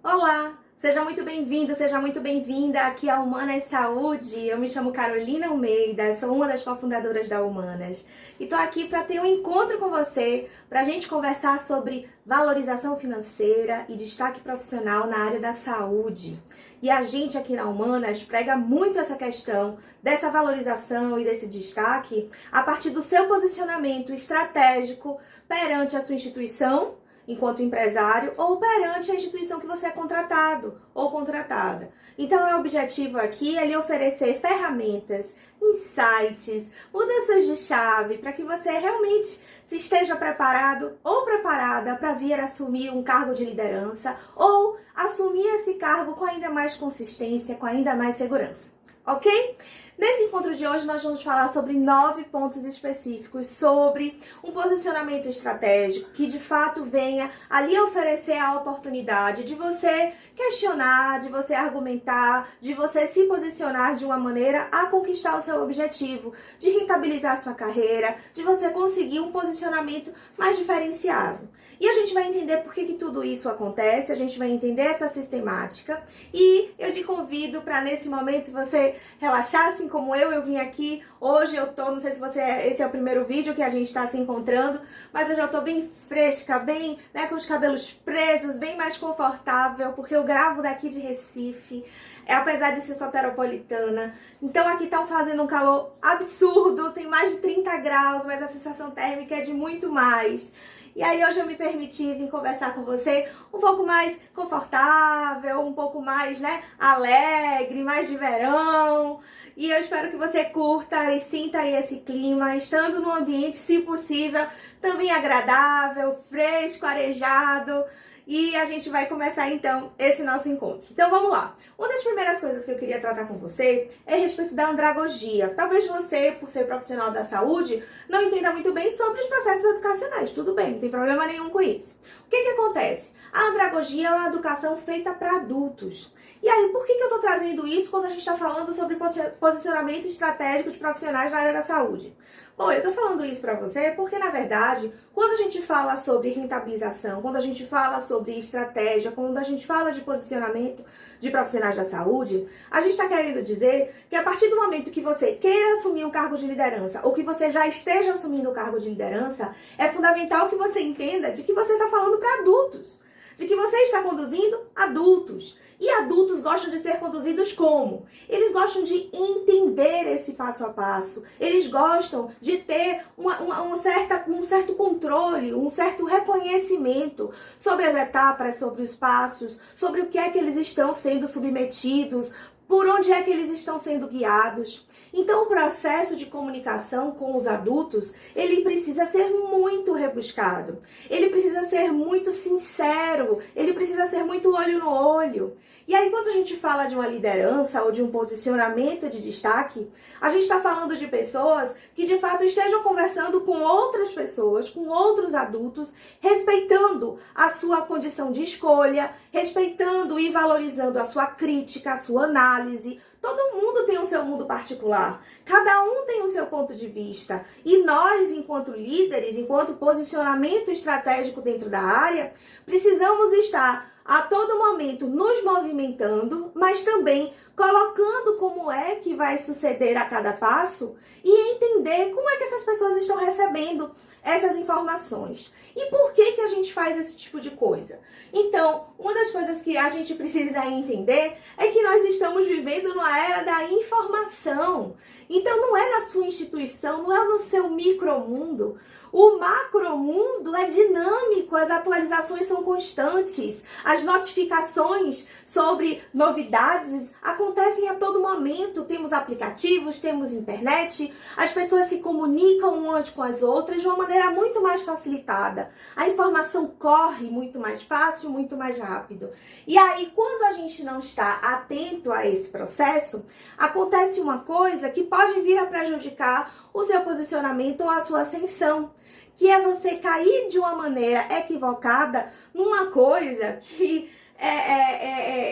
Olá, seja muito bem-vindo, seja muito bem-vinda aqui a Humanas Saúde. Eu me chamo Carolina Almeida, sou uma das cofundadoras da Humanas e tô aqui para ter um encontro com você, para a gente conversar sobre valorização financeira e destaque profissional na área da saúde. E a gente aqui na Humanas prega muito essa questão dessa valorização e desse destaque a partir do seu posicionamento estratégico perante a sua instituição, enquanto empresário, ou perante a instituição que você é contratado ou contratada. Então, o objetivo aqui é lhe oferecer ferramentas, insights, mudanças de chave, para que você realmente se esteja preparado ou preparada para vir assumir um cargo de liderança ou assumir esse cargo com ainda mais consistência, com ainda mais segurança. Ok? Nesse encontro de hoje nós vamos falar sobre 9 pontos específicos sobre um posicionamento estratégico que de fato venha a lhe oferecer a oportunidade de você questionar, de você argumentar, de você se posicionar de uma maneira a conquistar o seu objetivo, de rentabilizar a sua carreira, de você conseguir um posicionamento mais diferenciado. E a gente vai entender por que tudo isso acontece, a gente vai entender essa sistemática e eu lhe convido para nesse momento você relaxar, assim como eu vim aqui, hoje eu tô, não sei se esse é o primeiro vídeo que a gente está se encontrando, mas eu já tô bem fresca, bem, né, com os cabelos presos, bem mais confortável, porque eu gravo daqui de Recife, apesar de ser soteropolitana. Então aqui tá fazendo um calor absurdo, tem mais de 30 graus, mas a sensação térmica é de muito mais. E aí hoje eu me permiti vir conversar com você um pouco mais confortável, um pouco mais, né, alegre, mais de verão. E eu espero que você curta e sinta aí esse clima, estando num ambiente, se possível, também agradável, fresco, arejado. E a gente vai começar então esse nosso encontro. Então vamos lá. Uma das primeiras coisas que eu queria tratar com você é a respeito da andragogia. Talvez você, por ser profissional da saúde, não entenda muito bem sobre os processos educacionais. Tudo bem, não tem problema nenhum com isso. O que acontece? A andragogia é uma educação feita para adultos. E aí, por que eu estou trazendo isso quando a gente está falando sobre posicionamento estratégico de profissionais na área da saúde? Bom, eu estou falando isso para você porque, na verdade, quando a gente fala sobre rentabilização, quando a gente fala sobre estratégia, quando a gente fala de posicionamento de profissionais da saúde, a gente está querendo dizer que a partir do momento que você queira assumir um cargo de liderança ou que você já esteja assumindo um cargo de liderança, é fundamental que você entenda de que você está falando para adultos. De que você está conduzindo adultos. E adultos gostam de ser conduzidos como? Eles gostam de entender esse passo a passo. Eles gostam de ter um certo controle, um certo reconhecimento sobre as etapas, sobre os passos, sobre o que é que eles estão sendo submetidos, por onde é que eles estão sendo guiados. Então, o processo de comunicação com os adultos, ele precisa ser muito rebuscado. Ele precisa ser muito sincero. Ele precisa ser muito olho no olho. E aí, quando a gente fala de uma liderança ou de um posicionamento de destaque, a gente está falando de pessoas que, de fato, estejam conversando com outras pessoas, com outros adultos, respeitando a sua condição de escolha, respeitando e valorizando a sua crítica, a sua análise. Todo mundo tem o seu mundo particular, cada um tem o seu ponto de vista. E nós, enquanto líderes, enquanto posicionamento estratégico dentro da área, precisamos estar a todo momento nos movimentando, mas também colocando como é que vai suceder a cada passo e entender como é que essas pessoas estão recebendo essas informações. E por que a gente faz esse tipo de coisa? Então, uma das coisas que a gente precisa entender é que nós estamos vivendo numa era da informação. Então, não é na sua instituição, não é no seu micromundo. O macromundo é dinâmico, as atualizações são constantes, as notificações sobre novidades acontecem a todo momento. Temos aplicativos, temos internet, as pessoas se comunicam umas com as outras de uma maneira muito mais facilitada. A informação corre muito mais fácil, muito mais rápido. E aí, quando a gente não está atento a esse processo, acontece uma coisa que pode vir a prejudicar o seu posicionamento ou a sua ascensão, que é você cair de uma maneira equivocada numa coisa que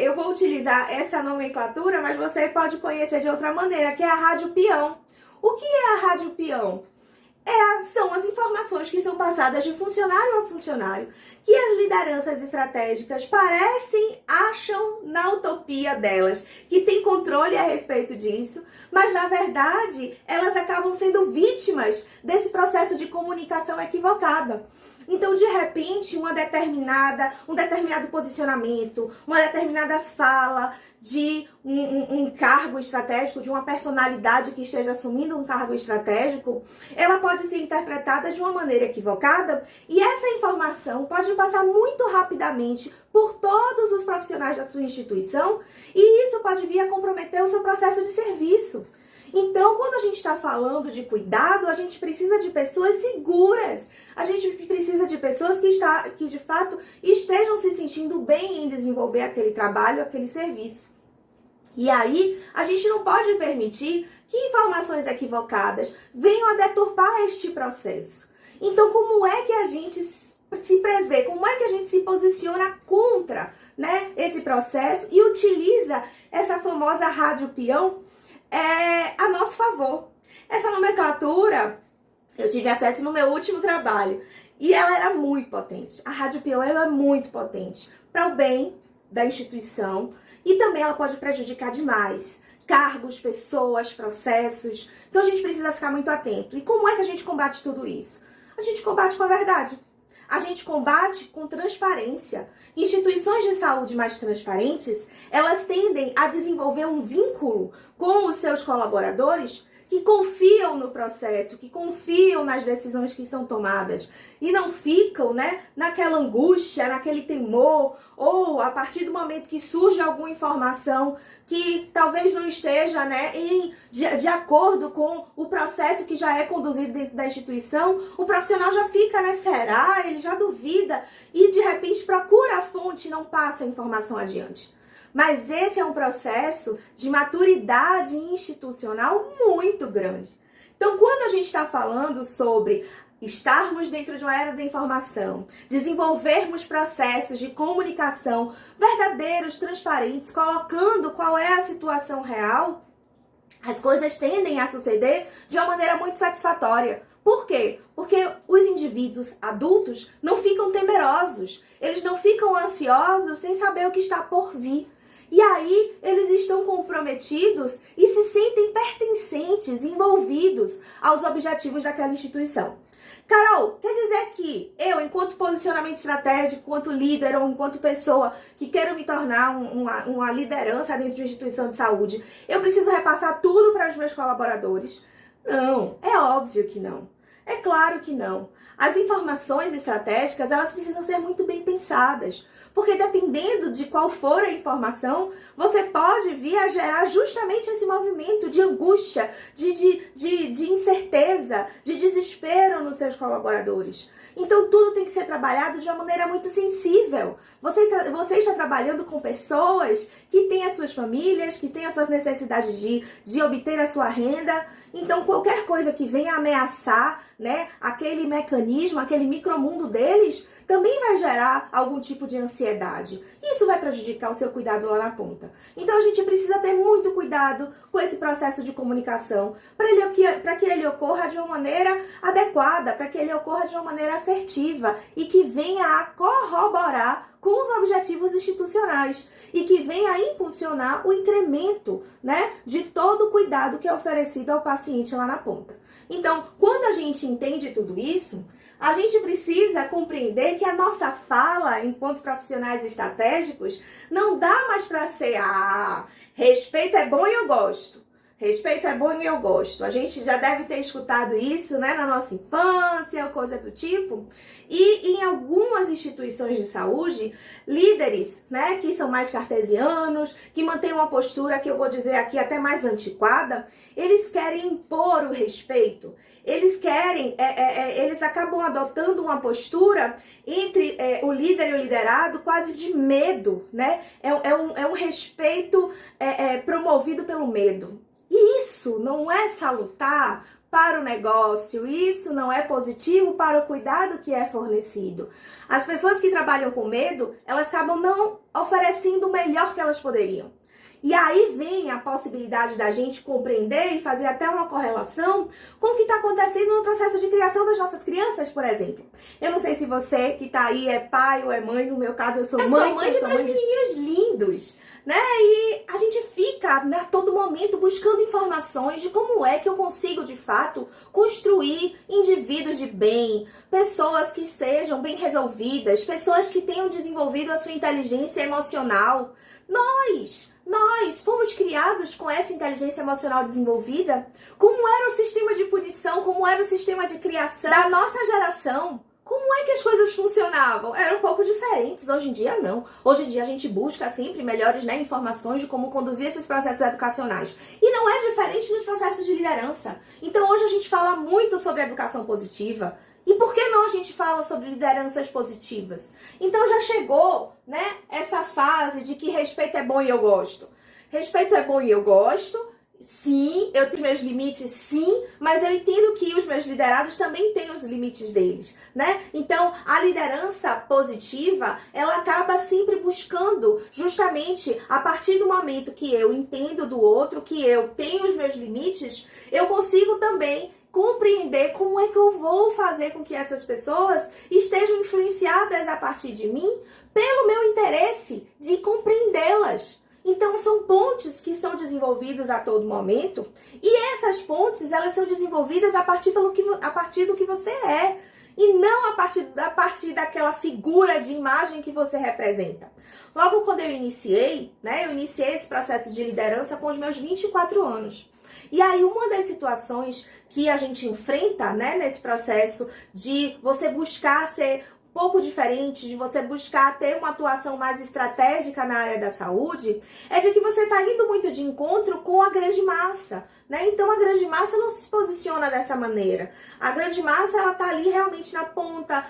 eu vou utilizar essa nomenclatura, mas você pode conhecer de outra maneira, que é a rádio peão. O que é a rádio peão? são as informações que são passadas de funcionário a funcionário, que as lideranças estratégicas acham na utopia delas, que tem controle a respeito disso, mas na verdade elas acabam sendo vítimas desse processo de comunicação equivocada. Então, de repente, um determinado posicionamento, uma determinada fala de um cargo estratégico, de uma personalidade que esteja assumindo um cargo estratégico, ela pode ser interpretada de uma maneira equivocada e essa informação pode passar muito rapidamente por todos os profissionais da sua instituição e isso pode vir a comprometer o seu processo de serviço. Então, quando a gente está falando de cuidado, a gente precisa de pessoas seguras. A gente precisa de pessoas que de fato estejam se sentindo bem em desenvolver aquele trabalho, aquele serviço. E aí, a gente não pode permitir que informações equivocadas venham a deturpar este processo. Então, como é que a gente se prevê? Como é que a gente se posiciona contra, esse processo e utiliza essa famosa rádio peão a nosso favor? Essa nomenclatura eu tive acesso no meu último trabalho e ela era muito potente. A rádio peão ela é muito potente para o bem da instituição e também ela pode prejudicar demais cargos, pessoas, processos. Então a gente precisa ficar muito atento. E como é que a gente combate tudo isso? A gente combate com a verdade. A gente combate com transparência. Instituições de saúde mais transparentes, elas tendem a desenvolver um vínculo com os seus colaboradores que confiam no processo, que confiam nas decisões que são tomadas e não ficam, naquela angústia, naquele temor ou a partir do momento que surge alguma informação que talvez não esteja, de acordo com o processo que já é conduzido dentro da instituição, o profissional já fica, será? Ele já duvida e de repente procura a fonte e não passa a informação adiante. Mas esse é um processo de maturidade institucional muito grande. Então, quando a gente está falando sobre estarmos dentro de uma era da informação, desenvolvermos processos de comunicação verdadeiros, transparentes, colocando qual é a situação real, as coisas tendem a suceder de uma maneira muito satisfatória. Por quê? Porque os indivíduos adultos não ficam temerosos, eles não ficam ansiosos sem saber o que está por vir. E aí, eles estão comprometidos e se sentem pertencentes, envolvidos aos objetivos daquela instituição. Carol, quer dizer que eu, enquanto posicionamento estratégico, enquanto líder ou enquanto pessoa que quero me tornar uma liderança dentro de uma instituição de saúde, eu preciso repassar tudo para os meus colaboradores? Não, é óbvio que não. É claro que não. As informações estratégicas, elas precisam ser muito bem pensadas. Porque dependendo de qual for a informação, você pode vir a gerar justamente esse movimento de angústia, de incerteza, de desespero nos seus colaboradores. Então, tudo tem que ser trabalhado de uma maneira muito sensível. Você está trabalhando com pessoas que têm as suas famílias, que têm as suas necessidades de obter a sua renda. Então, qualquer coisa que venha ameaçar, aquele mecanismo, aquele micromundo deles, também vai gerar algum tipo de ansiedade. Isso vai prejudicar o seu cuidado lá na ponta. Então, a gente precisa ter muito cuidado com esse processo de comunicação para que ele ocorra de uma maneira adequada, para que ele ocorra de uma maneira assertiva e que venha a corroborar com os objetivos institucionais e que venha a impulsionar o incremento, de todo o cuidado que é oferecido ao paciente lá na ponta. Então, quando a gente entende tudo isso, a gente precisa compreender que a nossa fala, enquanto profissionais estratégicos, não dá mais para ser respeito é bom e eu gosto. Respeito é bom e eu gosto. A gente já deve ter escutado isso, na nossa infância, coisa do tipo. E em algumas instituições de saúde, líderes, que são mais cartesianos, que mantêm uma postura que eu vou dizer aqui até mais antiquada, eles querem impor o respeito. Eles acabam adotando uma postura entre o líder e o liderado quase de medo, É um respeito promovido pelo medo. E isso não é salutar para o negócio, isso não é positivo para o cuidado que é fornecido. As pessoas que trabalham com medo, elas acabam não oferecendo o melhor que elas poderiam. E aí vem a possibilidade da gente compreender e fazer até uma correlação com o que está acontecendo no processo de criação das nossas crianças, por exemplo. Eu não sei se você que está aí é pai ou é mãe, no meu caso eu sou mãe. Eu sou mãe de menininhos lindos, né? E a gente fica a todo momento buscando informações de como é que eu consigo, de fato, construir indivíduos de bem, pessoas que sejam bem resolvidas, pessoas que tenham desenvolvido a sua inteligência emocional. Nós fomos criados com essa inteligência emocional desenvolvida? Como era o sistema de punição, como era o sistema de criação da nossa geração? Como é que as coisas funcionavam? Eram um pouco diferentes, hoje em dia não. Hoje em dia a gente busca sempre melhores, né, informações de como conduzir esses processos educacionais. E não é diferente nos processos de liderança. Então hoje a gente fala muito sobre educação positiva. E por que não a gente fala sobre lideranças positivas? Então já chegou, né, essa fase de que respeito é bom e eu gosto. Respeito é bom e eu gosto. Sim, eu tenho meus limites, sim, mas eu entendo que os meus liderados também têm os limites deles, né? Então, a liderança positiva, ela acaba sempre buscando, justamente, a partir do momento que eu entendo do outro, que eu tenho os meus limites, eu consigo também compreender como é que eu vou fazer com que essas pessoas estejam influenciadas a partir de mim pelo meu interesse de compreendê-las. Então, são pontes que são desenvolvidas a todo momento e essas pontes, elas são desenvolvidas a partir do que você é e não a partir daquela figura de imagem que você representa. Logo quando eu iniciei esse processo de liderança com os meus 24 anos. E aí, uma das situações que a gente enfrenta, né, nesse processo de você buscar ser pouco diferente, de você buscar ter uma atuação mais estratégica na área da saúde, é de que você está indo muito de encontro com a grande massa, né? Então a grande massa não se posiciona dessa maneira. A grande massa, ela está ali realmente na ponta,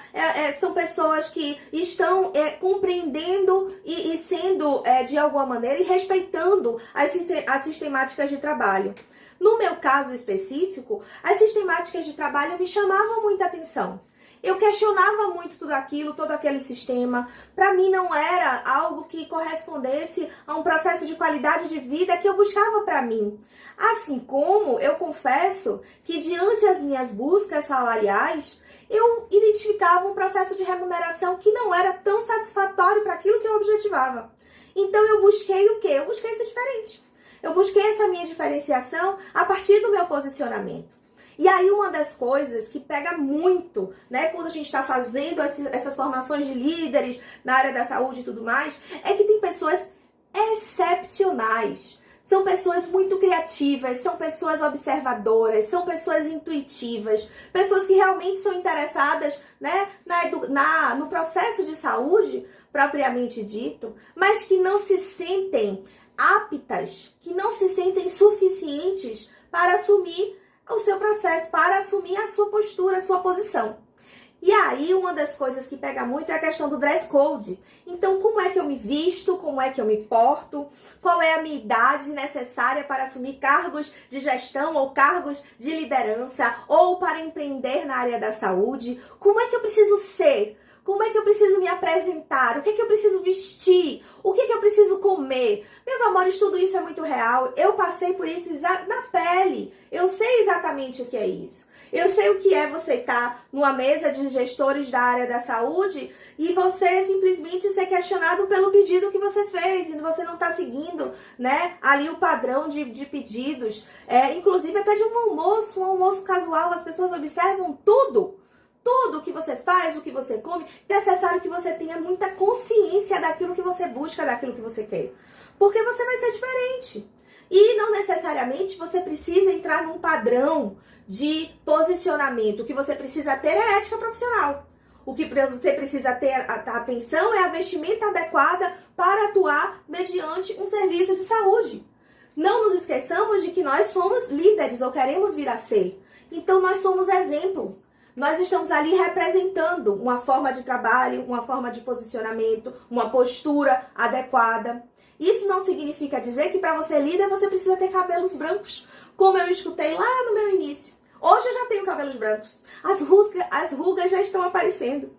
são pessoas que estão compreendendo e sendo, de alguma maneira, e respeitando as sistemáticas de trabalho. No meu caso específico, as sistemáticas de trabalho me chamavam muita atenção. Eu questionava muito tudo aquilo, todo aquele sistema. Para mim não era algo que correspondesse a um processo de qualidade de vida que eu buscava para mim. Assim como eu confesso que diante das minhas buscas salariais, eu identificava um processo de remuneração que não era tão satisfatório para aquilo que eu objetivava. Então eu busquei o quê? Eu busquei ser diferente. Eu busquei essa minha diferenciação a partir do meu posicionamento. E aí uma das coisas que pega muito, né, quando a gente está fazendo essas formações de líderes na área da saúde e tudo mais, é que tem pessoas excepcionais. São pessoas muito criativas, são pessoas observadoras, são pessoas intuitivas, pessoas que realmente são interessadas, né, no processo de saúde propriamente dito, mas que não se sentem aptas, que não se sentem suficientes para assumir o seu processo, para assumir a sua postura, a sua posição. E aí, uma das coisas que pega muito é a questão do dress code. Então, como é que eu me visto? Como é que eu me porto? Qual é a minha idade necessária para assumir cargos de gestão ou cargos de liderança ou para empreender na área da saúde? Como é que eu preciso ser? Como é que eu preciso me apresentar? O que é que eu preciso vestir? O que é que eu preciso comer? Meus amores, tudo isso é muito real. Eu passei por isso na pele. Eu sei exatamente o que é isso. Eu sei o que é você estar numa mesa de gestores da área da saúde e você simplesmente ser questionado pelo pedido que você fez e você não está seguindo, né, ali o padrão de pedidos. Inclusive até de um almoço casual, as pessoas observam tudo o que você faz, o que você come. É necessário que você tenha muita consciência daquilo que você busca, daquilo que você quer. Porque você vai ser diferente. E não necessariamente você precisa entrar num padrão de posicionamento. O que você precisa ter é ética profissional. O que você precisa ter atenção é a vestimenta adequada para atuar mediante um serviço de saúde. Não nos esqueçamos de que nós somos líderes ou queremos vir a ser. Então nós somos exemplo. Nós estamos ali representando uma forma de trabalho, uma forma de posicionamento, uma postura adequada. Isso não significa dizer que para você líder você precisa ter cabelos brancos, como eu escutei lá no meu início. Hoje eu já tenho cabelos brancos. As rugas já estão aparecendo.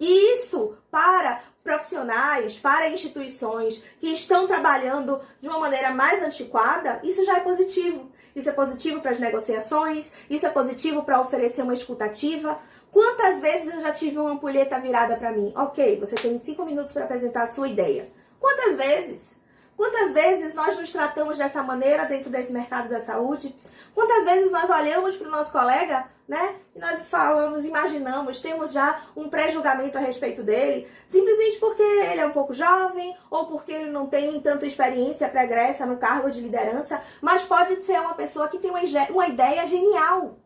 E isso, para profissionais, para instituições que estão trabalhando de uma maneira mais antiquada, isso já é positivo. Isso é positivo para as negociações, isso é positivo para oferecer uma escutativa. Quantas vezes eu já tive uma ampulheta virada para mim? Ok, você tem 5 minutos para apresentar a sua ideia. Quantas vezes? Quantas vezes nós nos tratamos dessa maneira dentro desse mercado da saúde? Quantas vezes nós olhamos para o nosso colega, né? E nós falamos, imaginamos, temos já um pré-julgamento a respeito dele, simplesmente porque ele é um pouco jovem ou porque ele não tem tanta experiência pregressa no cargo de liderança, mas pode ser uma pessoa que tem uma ideia genial.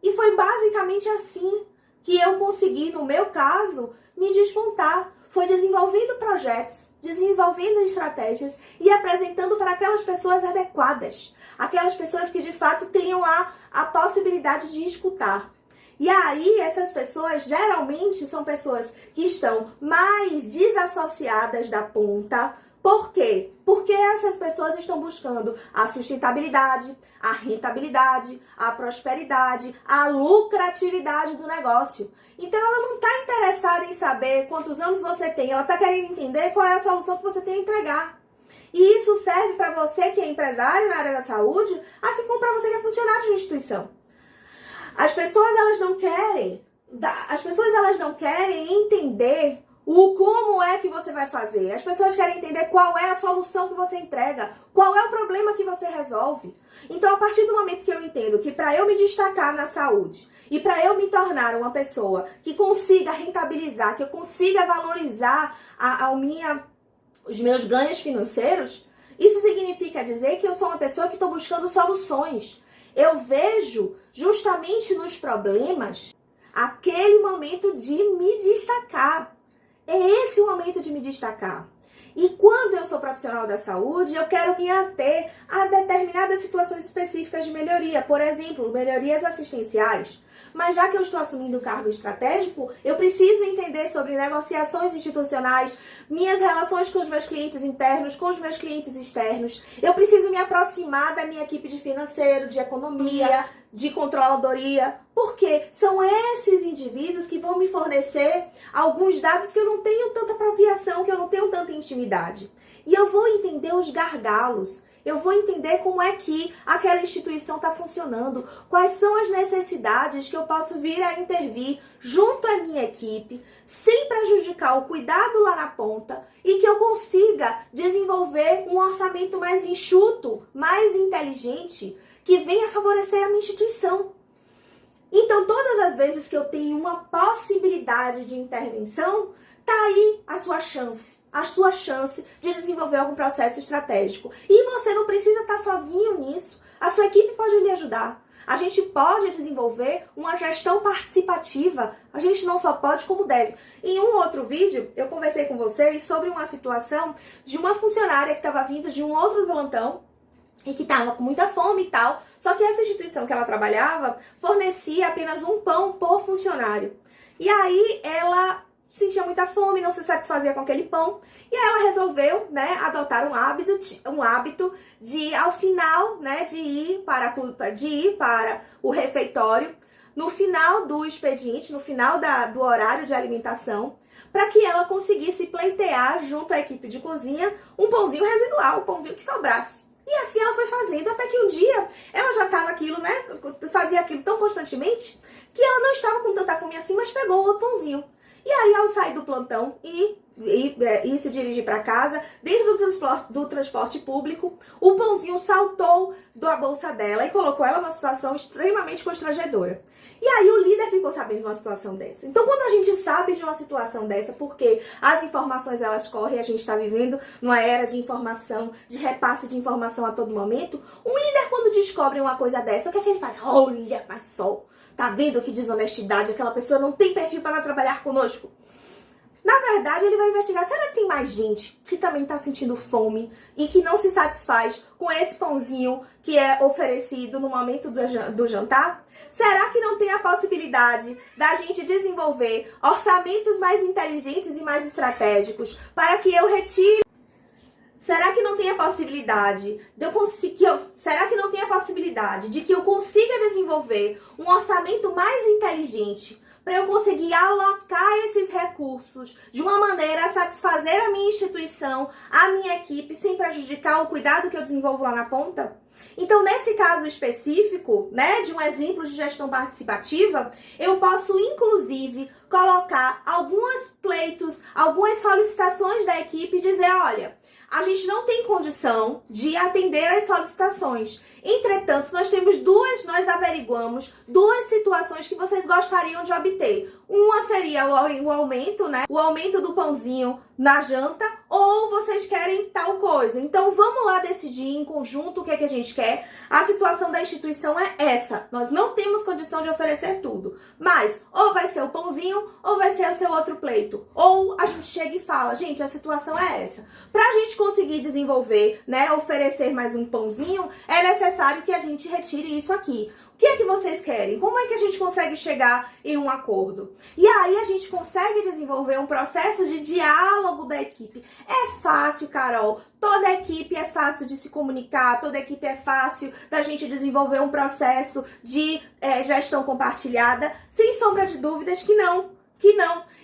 E foi basicamente assim que eu consegui, no meu caso, me despontar. Foi desenvolvendo projetos, desenvolvendo estratégias e apresentando para aquelas pessoas adequadas. Aquelas pessoas que de fato tenham a possibilidade de escutar. E aí, essas pessoas geralmente são pessoas que estão mais desassociadas da ponta. Por quê? Porque essas pessoas estão buscando a sustentabilidade, a rentabilidade, a prosperidade, a lucratividade do negócio. Então ela não está interessada em saber quantos anos você tem, ela está querendo entender qual é a solução que você tem a entregar. E isso serve para você que é empresário na área da saúde, assim como para você que é funcionário de uma instituição. As pessoas elas não querem entender como é que você vai fazer. As pessoas querem entender qual é a solução que você entrega, qual é o problema que você resolve. Então, a partir do momento que eu entendo que para eu me destacar na saúde e para eu me tornar uma pessoa que consiga rentabilizar, que eu consiga valorizar os meus ganhos financeiros, isso significa dizer que eu sou uma pessoa que estou buscando soluções. Eu vejo justamente nos problemas aquele momento de me destacar. É esse o momento de me destacar. E quando eu sou profissional da saúde, eu quero me ater a determinadas situações específicas de melhoria. Por exemplo, melhorias assistenciais. Mas já que eu estou assumindo um cargo estratégico, eu preciso entender sobre negociações institucionais, minhas relações com os meus clientes internos, com os meus clientes externos. Eu preciso me aproximar da minha equipe de financeiro, de economia, de controladoria, porque são esses indivíduos que vão me fornecer alguns dados que eu não tenho tanta apropriação, que eu não tenho tanta intimidade. E eu vou entender os gargalos. Eu vou entender como é que aquela instituição está funcionando, quais são as necessidades que eu posso vir a intervir junto à minha equipe, sem prejudicar o cuidado lá na ponta e que eu consiga desenvolver um orçamento mais enxuto, mais inteligente, que venha favorecer a minha instituição. Então, todas as vezes que eu tenho uma possibilidade de intervenção, tá aí a sua chance de desenvolver algum processo estratégico. E você não precisa estar sozinho nisso. A sua equipe pode lhe ajudar. A gente pode desenvolver uma gestão participativa. A gente não só pode, como deve. Em um outro vídeo, eu conversei com vocês sobre uma situação de uma funcionária que estava vindo de um outro plantão e que estava com muita fome e tal. Só que essa instituição que ela trabalhava fornecia apenas um pão por funcionário. E aí ela sentia muita fome, não se satisfazia com aquele pão. E aí ela resolveu, né, adotar um hábito de, ao final, né, de ir para o refeitório, no final do expediente, no final do horário de alimentação, para que ela conseguisse pleitear junto à equipe de cozinha um pãozinho residual, um pãozinho que sobrasse. E assim ela foi fazendo, até que um dia ela já estava aquilo, né, fazia aquilo tão constantemente, que ela não estava com tanta fome assim, mas pegou o outro pãozinho. E aí, ao sair do plantão e se dirigir para casa, dentro do transporte público, o pãozinho saltou da bolsa dela e colocou ela numa situação extremamente constrangedora. E aí o líder ficou sabendo de uma situação dessa. Então, quando a gente sabe de uma situação dessa, porque as informações elas correm, a gente está vivendo numa era de informação, de repasse de informação a todo momento, um líder quando descobre uma coisa dessa, o que é que ele faz? Olha, mas só, tá vendo que desonestidade, aquela pessoa não tem perfil para trabalhar conosco. Na verdade, ele vai investigar, será que tem mais gente que também está sentindo fome e que não se satisfaz com esse pãozinho que é oferecido no momento do jantar? Será que não tem a possibilidade da gente desenvolver orçamentos mais inteligentes e mais estratégicos para que eu retire? Será que não tem a possibilidade de que eu consiga desenvolver um orçamento mais inteligente para eu conseguir alocar esses recursos de uma maneira a satisfazer a minha instituição, a minha equipe, sem prejudicar o cuidado que eu desenvolvo lá na ponta? Então, nesse caso específico, né, de um exemplo de gestão participativa, eu posso, inclusive, colocar alguns pleitos, algumas solicitações da equipe e dizer, olha, a gente não tem condição de atender às solicitações. Entretanto, nós averiguamos duas situações que vocês gostariam de obter. Uma seria o aumento, né? O aumento do pãozinho na janta, ou vocês querem tal coisa. Então, vamos lá decidir em conjunto o que é que a gente quer. A situação da instituição é essa. Nós não temos condição de oferecer tudo. Mas, ou vai ser o pãozinho, ou vai ser o seu outro pleito. Ou a gente chega e fala, gente, a situação é essa. Pra gente conseguir desenvolver, né, oferecer mais um pãozinho, é necessário que a gente retire isso aqui. O que é que vocês querem? Como é que a gente consegue chegar em um acordo? E aí a gente consegue desenvolver um processo de diálogo da equipe. É fácil, Carol. Toda equipe é fácil de se comunicar, toda equipe é fácil da gente desenvolver um processo de gestão compartilhada. Sem sombra de dúvidas que não.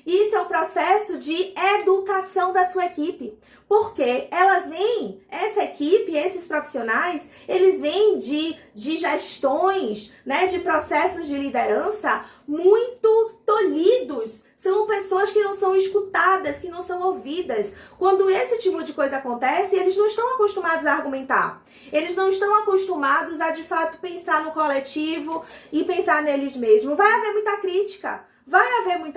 Isso é o processo de educação da sua equipe. Porque elas vêm, essa equipe, esses profissionais, eles vêm de gestões, né, de processos de liderança muito tolhidos. São pessoas que não são escutadas, que não são ouvidas. Quando esse tipo de coisa acontece, eles não estão acostumados a argumentar. Eles não estão acostumados a, de fato, pensar no coletivo e pensar neles mesmos. Vai haver muita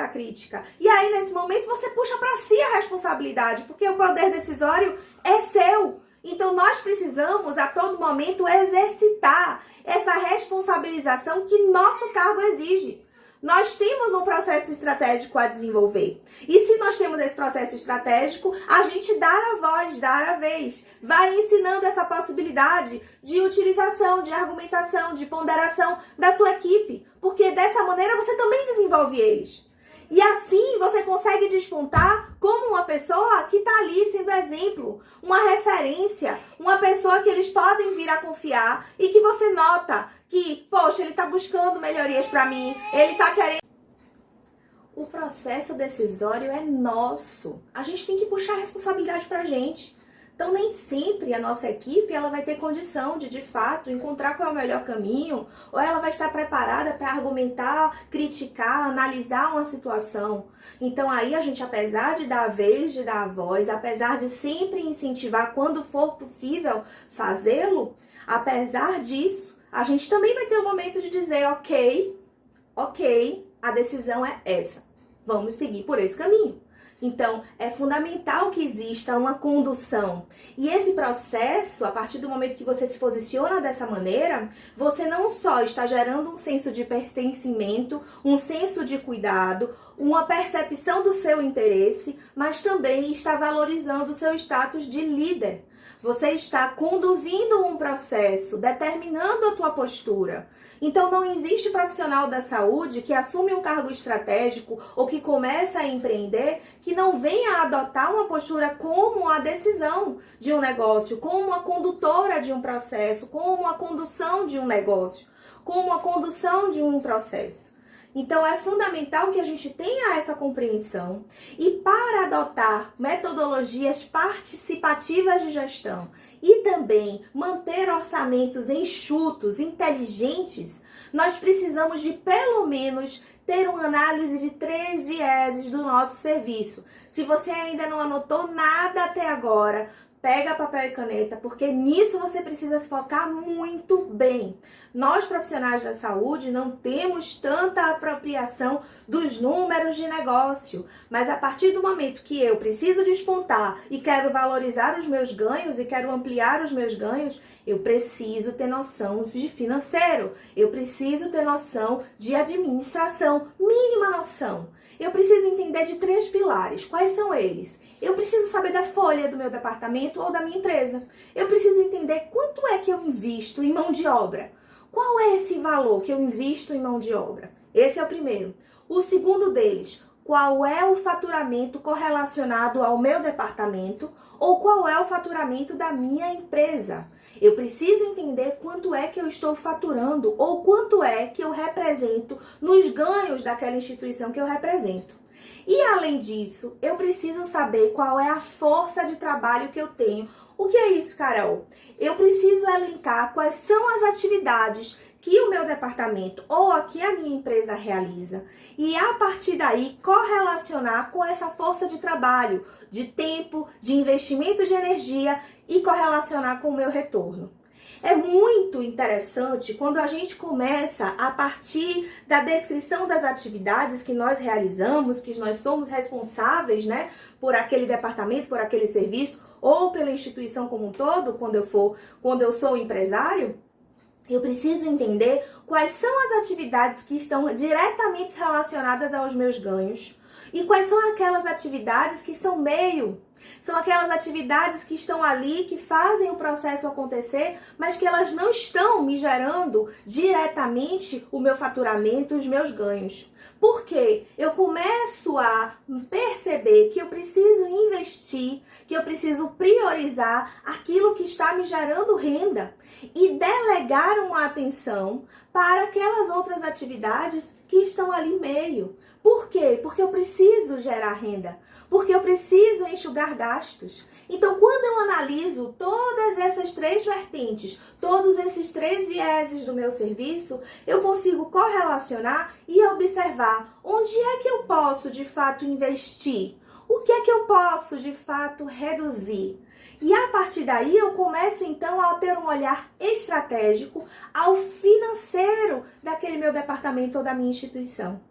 crítica. E aí, nesse momento, você puxa para si a responsabilidade, porque o poder decisório é seu. Então, nós precisamos, a todo momento, exercitar essa responsabilização que nosso cargo exige. Nós temos um processo estratégico a desenvolver. E se nós temos esse processo estratégico, a gente dá a voz, dá a vez. Vai ensinando essa possibilidade de utilização, de argumentação, de ponderação da sua equipe. Porque dessa maneira você também desenvolve eles. E assim você consegue despontar como uma pessoa que está ali sendo exemplo, uma referência, uma pessoa que eles podem vir a confiar e que você nota que, poxa, ele está buscando melhorias para mim, ele está querendo... O processo decisório é nosso. A gente tem que puxar a responsabilidade para a gente. Então, nem sempre a nossa equipe ela vai ter condição de fato, encontrar qual é o melhor caminho, ou ela vai estar preparada para argumentar, criticar, analisar uma situação. Então, aí a gente, apesar de dar a vez, de dar a voz, apesar de sempre incentivar quando for possível fazê-lo, apesar disso, a gente também vai ter um momento de dizer, ok, a decisão é essa. Vamos seguir por esse caminho. Então, é fundamental que exista uma condução. E esse processo, a partir do momento que você se posiciona dessa maneira, você não só está gerando um senso de pertencimento, um senso de cuidado, uma percepção do seu interesse, mas também está valorizando o seu status de líder. Você está conduzindo um processo, determinando a tua postura. Então, não existe profissional da saúde que assume um cargo estratégico ou que começa a empreender que não venha a adotar uma postura como a decisão de um negócio, como a condutora de um processo, como a condução de um negócio, como a condução de um processo. Então, é fundamental que a gente tenha essa compreensão e para adotar metodologias participativas de gestão e também manter orçamentos enxutos, inteligentes, nós precisamos de pelo menos ter uma análise de 3 vieses do nosso serviço. Se você ainda não anotou nada até agora, pega papel e caneta, porque nisso você precisa se focar muito bem. Nós, profissionais da saúde, não temos tanta apropriação dos números de negócio, mas a partir do momento que eu preciso despontar e quero valorizar os meus ganhos e quero ampliar os meus ganhos, eu preciso ter noção de financeiro, eu preciso ter noção de administração, mínima noção. Eu preciso entender de 3 pilares. Quais são eles? Eu preciso saber da folha do meu departamento ou da minha empresa. Eu preciso entender quanto é que eu invisto em mão de obra. Qual é esse valor que eu invisto em mão de obra? Esse é o primeiro. O segundo deles, qual é o faturamento correlacionado ao meu departamento ou qual é o faturamento da minha empresa. Eu preciso entender quanto é que eu estou faturando ou quanto é que eu represento nos ganhos daquela instituição que eu represento. E além disso, eu preciso saber qual é a força de trabalho que eu tenho. O que é isso, Carol? Eu preciso elencar quais são as atividades que o meu departamento ou aqui a minha empresa realiza e a partir daí correlacionar com essa força de trabalho, de tempo, de investimento de energia e correlacionar com o meu retorno. É muito interessante quando a gente começa a partir da descrição das atividades que nós realizamos, que nós somos responsáveis, né, por aquele departamento, por aquele serviço ou pela instituição como um todo, quando eu sou empresário. Eu preciso entender quais são as atividades que estão diretamente relacionadas aos meus ganhos e quais são aquelas atividades que são meio. São aquelas atividades que estão ali, que fazem o processo acontecer, mas que elas não estão me gerando diretamente o meu faturamento, os meus ganhos. Por quê? Eu começo a perceber que eu preciso investir, que eu preciso priorizar aquilo que está me gerando renda e delegar uma atenção para aquelas outras atividades que estão ali meio. Por quê? Porque eu preciso gerar renda, porque eu preciso enxugar gastos. Então, quando eu analiso todas essas três vertentes, todos esses três vieses do meu serviço, eu consigo correlacionar e observar onde é que eu posso, de fato, investir, o que é que eu posso, de fato, reduzir. E a partir daí eu começo então a ter um olhar estratégico ao financeiro daquele meu departamento ou da minha instituição.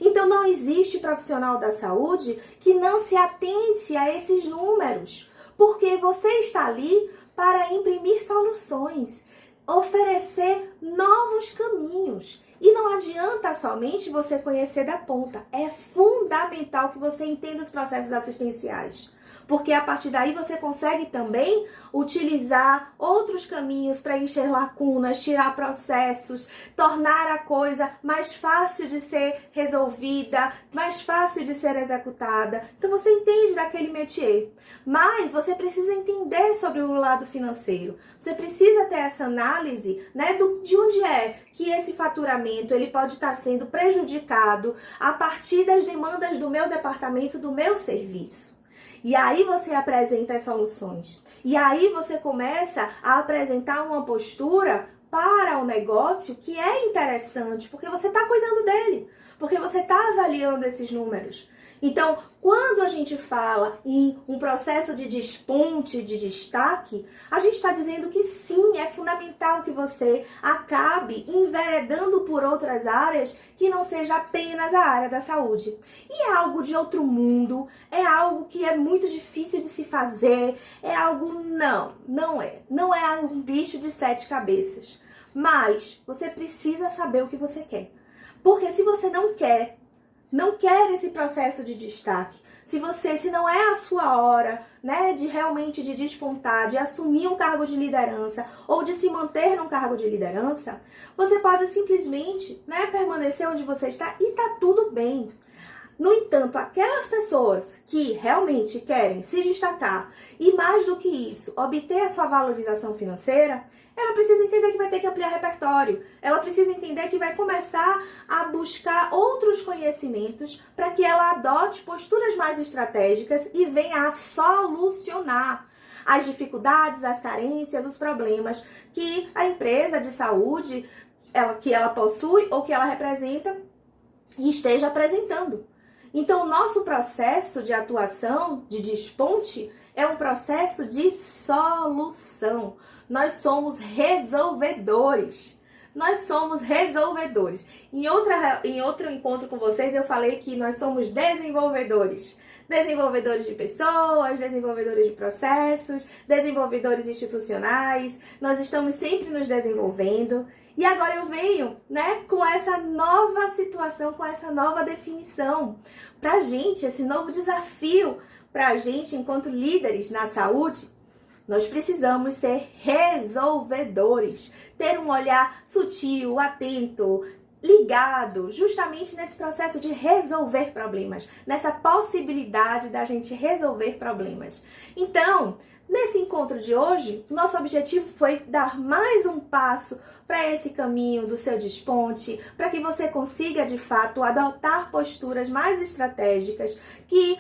Então não existe profissional da saúde que não se atente a esses números, porque você está ali para imprimir soluções, oferecer novos caminhos. E não adianta somente você conhecer da ponta, é fundamental que você entenda os processos assistenciais. Porque a partir daí você consegue também utilizar outros caminhos para encher lacunas, tirar processos, tornar a coisa mais fácil de ser resolvida, mais fácil de ser executada. Então você entende daquele métier. Mas você precisa entender sobre o lado financeiro. Você precisa ter essa análise, né, de onde é que esse faturamento ele pode estar sendo prejudicado a partir das demandas do meu departamento, do meu serviço. E aí você apresenta as soluções. E aí você começa a apresentar uma postura para o negócio que é interessante, porque você está cuidando dele, porque você está avaliando esses números. Então, quando a gente fala em um processo de desponte, de destaque, a gente está dizendo que sim, é fundamental que você acabe enveredando por outras áreas que não seja apenas a área da saúde. E é algo de outro mundo, é algo que é muito difícil de se fazer, é algo não é um bicho de 7 cabeças. Mas você precisa saber o que você quer. Porque se você não quer esse processo de destaque, se não é a sua hora, né, de realmente de despontar, de assumir um cargo de liderança ou de se manter num cargo de liderança, você pode simplesmente, né, permanecer onde você está e tá tudo bem. No entanto, aquelas pessoas que realmente querem se destacar e, mais do que isso, obter a sua valorização financeira, ela precisa entender que vai ter que ampliar repertório. Ela precisa entender que vai começar a buscar outros conhecimentos para que ela adote posturas mais estratégicas e venha a solucionar as dificuldades, as carências, os problemas que a empresa de saúde que ela possui ou que ela representa e esteja apresentando. Então, o nosso processo de atuação, de desponte, é um processo de solução. Nós somos resolvedores. Nós somos resolvedores. Em outro encontro com vocês, eu falei que nós somos desenvolvedores. Desenvolvedores de pessoas, desenvolvedores de processos, desenvolvedores institucionais. Nós estamos sempre nos desenvolvendo. E agora eu venho, né, com essa nova situação, com essa nova definição. Pra gente, esse novo desafio pra gente, enquanto líderes na saúde, nós precisamos ser resolvedores. Ter um olhar sutil, atento, ligado justamente nesse processo de resolver problemas, nessa possibilidade da gente resolver problemas. Então, nesse encontro de hoje, nosso objetivo foi dar mais um passo para esse caminho do seu desponte, para que você consiga, de fato, adotar posturas mais estratégicas que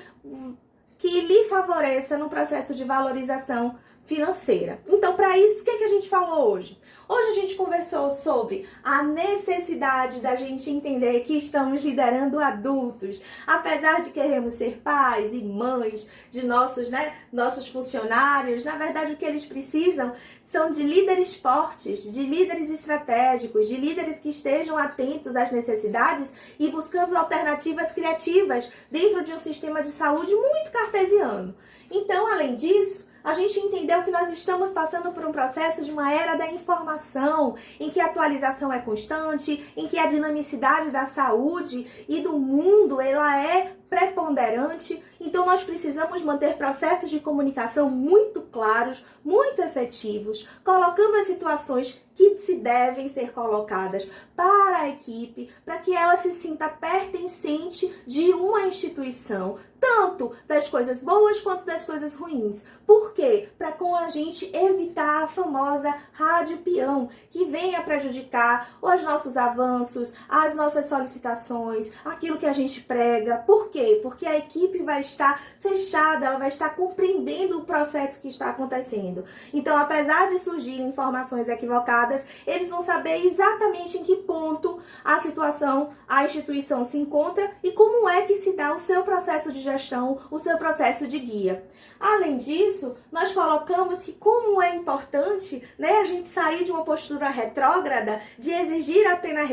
lhe favoreça no processo de valorização financeira. Então, para isso, o que a gente falou hoje? Hoje a gente conversou sobre a necessidade da gente entender que estamos liderando adultos. Apesar de queremos ser pais e mães de nossos funcionários, na verdade o que eles precisam são de líderes fortes, de líderes estratégicos, de líderes que estejam atentos às necessidades e buscando alternativas criativas dentro de um sistema de saúde muito cartesiano. Então, além disso, a gente entendeu que nós estamos passando por um processo de uma era da informação, em que a atualização é constante, em que a dinamicidade da saúde e do mundo ela é preponderante. Então nós precisamos manter processos de comunicação muito claros, muito efetivos, colocando as situações que se devem ser colocadas para a equipe, para que ela se sinta pertencente de uma instituição, tanto das coisas boas quanto das coisas ruins. Por quê? Para com a gente evitar a famosa rádio peão, que venha prejudicar os nossos avanços, as nossas solicitações, aquilo que a gente prega. Por quê? Porque a equipe vai estar fechada, ela vai estar compreendendo o processo que está acontecendo. Então, apesar de surgirem informações equivocadas, eles vão saber exatamente em que ponto a situação, a instituição se encontra e como é que se dá o seu processo de gestão, o seu processo de guia. Além disso, nós colocamos que como é importante, a gente sair de uma postura retrógrada de exigir apenas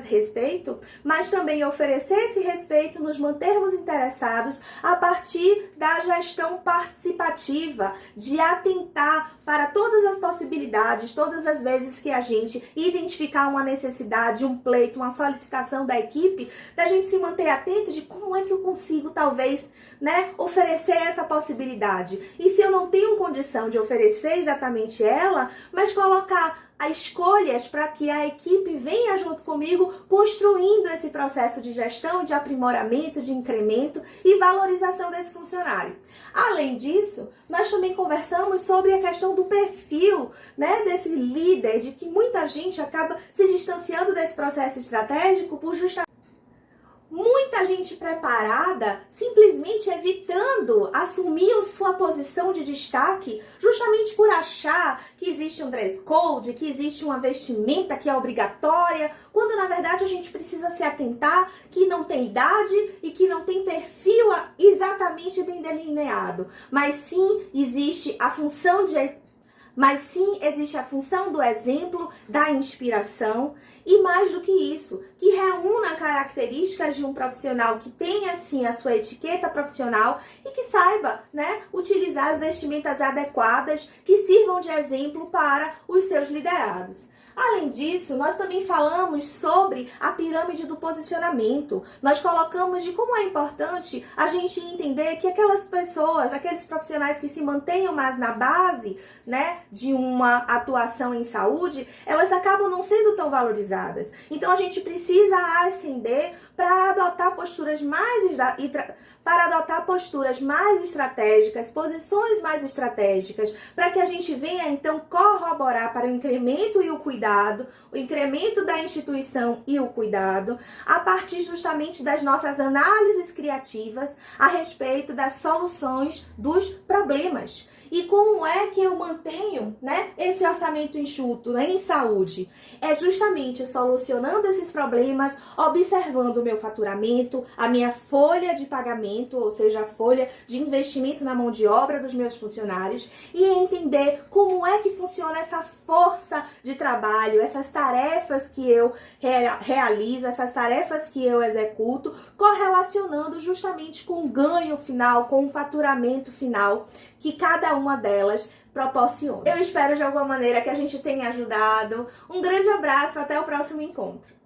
respeito, mas também oferecer esse respeito, nos mantermos interessados a partir da gestão participativa, de atentar para todas as possibilidades, todas as vezes que a gente identificar uma necessidade, um pleito, uma solicitação da equipe, da gente se manter atento de como é que eu consigo, talvez, oferecer essa possibilidade. E se eu não tenho condição de oferecer exatamente ela, mas colocar as escolhas para que a equipe venha junto comigo construindo esse processo de gestão, de aprimoramento, de incremento e valorização desse funcionário. Além disso, nós também conversamos sobre a questão do perfil, desse líder, de que muita gente acaba se distanciando desse processo estratégico por justamente muita gente preparada simplesmente evitando assumir sua posição de destaque justamente por achar que existe um dress code, que existe uma vestimenta que é obrigatória, quando na verdade a gente precisa se atentar que não tem idade e que não tem perfil exatamente bem delineado, mas sim existe a função do exemplo, da inspiração e mais do que isso, que reúna características de um profissional que tenha assim a sua etiqueta profissional e que saiba, utilizar as vestimentas adequadas que sirvam de exemplo para os seus liderados. Além disso, nós também falamos sobre a pirâmide do posicionamento. Nós colocamos de como é importante a gente entender que aquelas pessoas, aqueles profissionais que se mantenham mais na base, de uma atuação em saúde, elas acabam não sendo tão valorizadas. Então, a gente precisa ascender para adotar posturas mais estratégicas, posições mais estratégicas, para que a gente venha, então, corroborar para o incremento e o cuidado, o incremento da instituição e o cuidado, a partir justamente das nossas análises criativas a respeito das soluções dos problemas. E como é que eu mantenho, esse orçamento enxuto em saúde? É justamente solucionando esses problemas, observando o meu faturamento, a minha folha de pagamento, ou seja, a folha de investimento na mão de obra dos meus funcionários e entender como é que funciona essa força de trabalho, essas tarefas que eu realizo, essas tarefas que eu executo, correlacionando justamente com o ganho final, com o faturamento final que cada uma delas proporciona. Eu espero de alguma maneira que a gente tenha ajudado. Um grande abraço, até o próximo encontro.